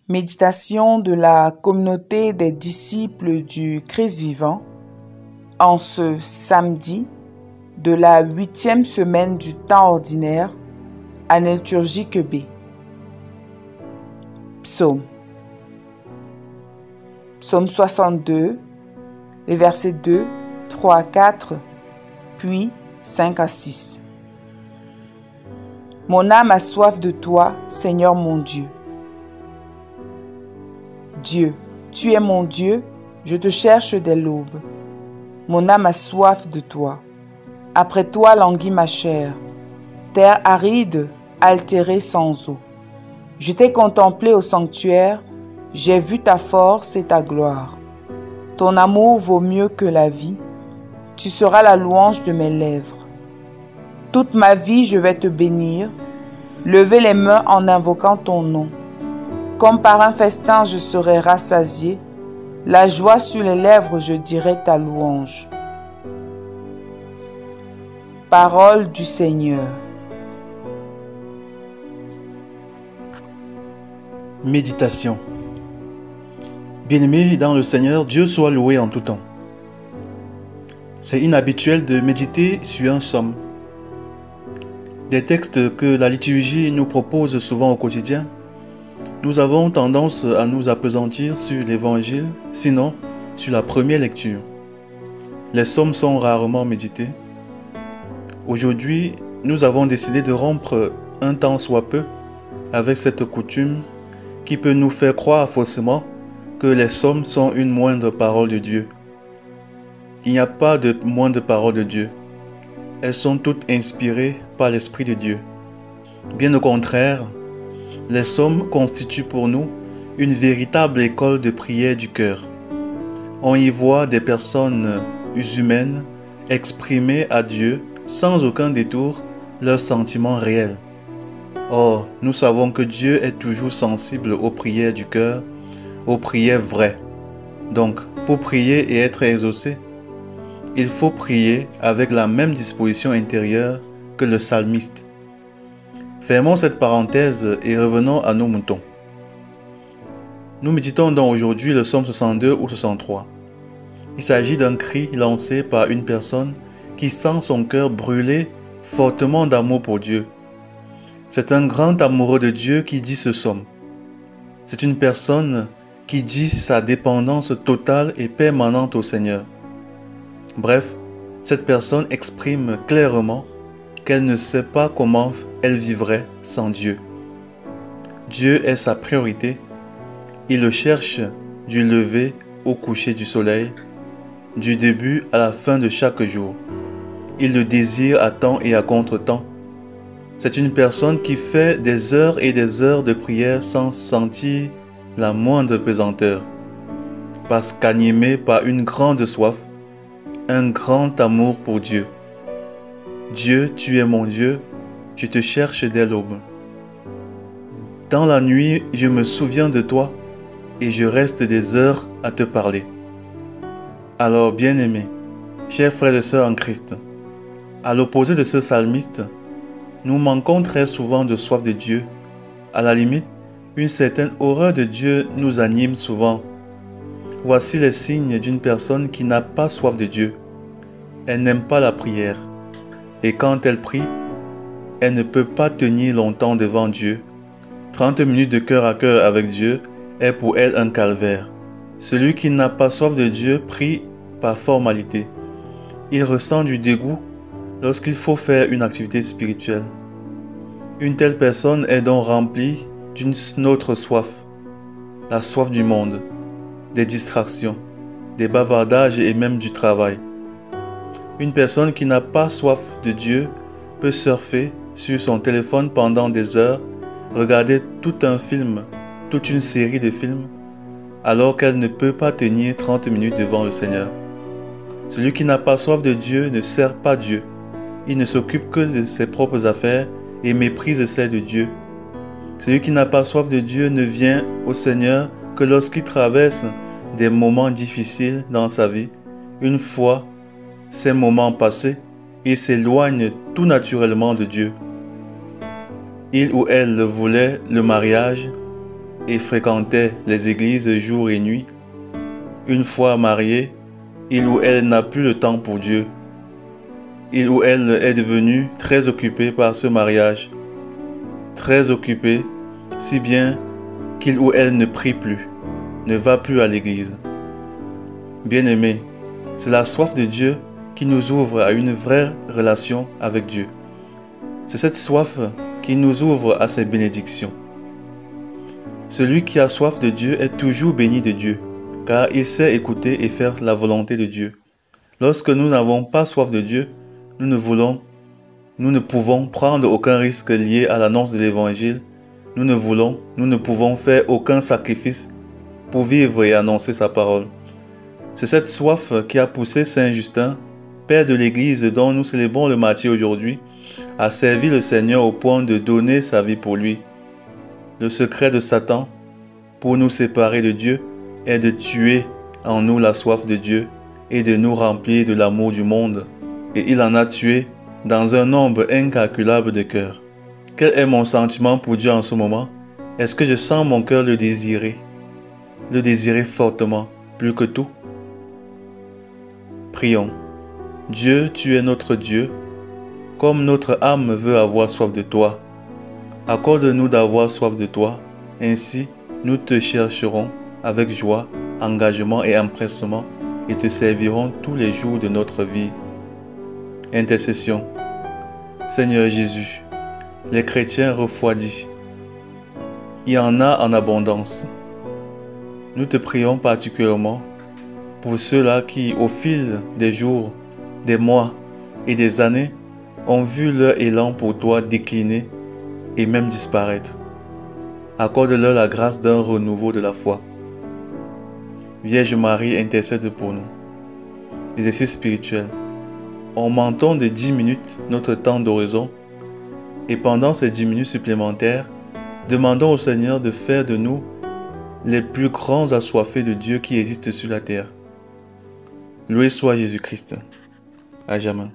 Méditation de la communauté des disciples du Christ vivant en ce samedi de la 8e semaine du temps ordinaire, année liturgique B. Psaume. Psaume 62, les versets 2, 3 à 4, puis 5 à 6. Mon âme a soif de toi, Seigneur mon Dieu. Dieu, tu es mon Dieu, je te cherche dès l'aube. Mon âme a soif de toi. Après toi languit ma chair. Terre aride, altérée sans eau. Je t'ai contemplé au sanctuaire, j'ai vu ta force et ta gloire. Ton amour vaut mieux que la vie, tu seras la louange de mes lèvres. Toute ma vie je vais te bénir, lever les mains en invoquant ton nom. Comme par un festin je serai rassasié, la joie sur les lèvres je dirai ta louange. Parole du Seigneur. Méditation. Bien-aimés dans le Seigneur, Dieu soit loué en tout temps. C'est inhabituel de méditer sur un psaume. Des textes que la liturgie nous propose souvent au quotidien, nous avons tendance à nous appesantir sur l'évangile, sinon sur la première lecture. Les psaumes sont rarement médités. Aujourd'hui, nous avons décidé de rompre un tant soit peu avec cette coutume qui peut nous faire croire faussement que les psaumes sont une moindre parole de Dieu. Il n'y a pas de moindre parole de Dieu. Elles sont toutes inspirées par l'Esprit de Dieu. Bien au contraire, les psaumes constituent pour nous une véritable école de prière du cœur. On y voit des personnes humaines exprimer à Dieu sans aucun détour leurs sentiments réels. Or, nous savons que Dieu est toujours sensible aux prières du cœur, aux prières vraies. Donc, pour prier et être exaucé, il faut prier avec la même disposition intérieure que le psalmiste. Fermons cette parenthèse et revenons à nos moutons. Nous méditons donc aujourd'hui le psaume 62 ou 63. Il s'agit d'un cri lancé par une personne qui sent son cœur brûler fortement d'amour pour Dieu. C'est un grand amoureux de Dieu qui dit ce psaume. C'est une personne qui dit sa dépendance totale et permanente au Seigneur. Bref, cette personne exprime clairement qu'elle ne sait pas comment elle vivrait sans Dieu. Dieu est sa priorité. Il le cherche du lever au coucher du soleil, du début à la fin de chaque jour. Il le désire à temps et à contre-temps. C'est une personne qui fait des heures et des heures de prière sans sentir la moindre pesanteur, parce qu'animé par une grande soif, un grand amour pour Dieu. Dieu, tu es mon Dieu, je te cherche dès l'aube. Dans la nuit, je me souviens de toi et je reste des heures à te parler. Alors, bien-aimés, chers frères et sœurs en Christ, à l'opposé de ce psalmiste, nous manquons très souvent de soif de Dieu. À la limite, une certaine horreur de Dieu nous anime souvent. Voici les signes d'une personne qui n'a pas soif de Dieu. Elle n'aime pas la prière. Et quand elle prie, elle ne peut pas tenir longtemps devant Dieu. 30 minutes de cœur à cœur avec Dieu est pour elle un calvaire. Celui qui n'a pas soif de Dieu prie par formalité. Il ressent du dégoût lorsqu'il faut faire une activité spirituelle. Une telle personne est donc remplie d'une autre soif, la soif du monde, des distractions, des bavardages et même du travail. Une personne qui n'a pas soif de Dieu peut surfer sur son téléphone pendant des heures, regarder tout un film, toute une série de films, alors qu'elle ne peut pas tenir 30 minutes devant le Seigneur. Celui qui n'a pas soif de Dieu ne sert pas Dieu. Il ne s'occupe que de ses propres affaires et méprise celles de Dieu. Celui qui n'a pas soif de Dieu ne vient au Seigneur que lorsqu'il traverse des moments difficiles dans sa vie. Une fois ces moments passés, il s'éloigne tout naturellement de Dieu. Il ou elle voulait le mariage, et fréquentait les églises jour et nuit. Une fois mariée, il ou elle n'a plus le temps pour Dieu. Il ou elle est devenu très occupé par ce mariage. Très occupé, si bien qu'il ou elle ne prie plus, ne va plus à l'église. Bien-aimés, c'est la soif de Dieu qui nous ouvre à une vraie relation avec Dieu. C'est cette soif qui nous ouvre à ses bénédictions. Celui qui a soif de Dieu est toujours béni de Dieu, car il sait écouter et faire la volonté de Dieu. Lorsque nous n'avons pas soif de Dieu, nous ne pouvons prendre aucun risque lié à l'annonce de l'Évangile. Nous ne pouvons faire aucun sacrifice pour vivre et annoncer sa parole. C'est cette soif qui a poussé Saint Justin, père de l'Église dont nous célébrons le martyre aujourd'hui, à servir le Seigneur au point de donner sa vie pour lui. Le secret de Satan, pour nous séparer de Dieu, est de tuer en nous la soif de Dieu et de nous remplir de l'amour du monde. Et il en a tué dans un nombre incalculable de cœurs. Quel est mon sentiment pour Dieu en ce moment? Est-ce que je sens mon cœur le désirer fortement, plus que tout? Prions. Dieu, tu es notre Dieu. Comme notre âme veut avoir soif de toi, accorde-nous d'avoir soif de toi. Ainsi, nous te chercherons avec joie, engagement et empressement et te servirons tous les jours de notre vie. Intercession. Seigneur Jésus, les chrétiens refroidis, il y en a en abondance. Nous te prions particulièrement pour ceux-là qui, au fil des jours, des mois et des années, ont vu leur élan pour toi décliner et même disparaître. Accorde-leur la grâce d'un renouveau de la foi. Vierge Marie, intercède pour nous. Exercice spirituel. Augmentons de 10 minutes notre temps d'oraison et pendant ces 10 minutes supplémentaires, demandons au Seigneur de faire de nous les plus grands assoiffés de Dieu qui existent sur la terre. Loué soit Jésus-Christ. À jamais.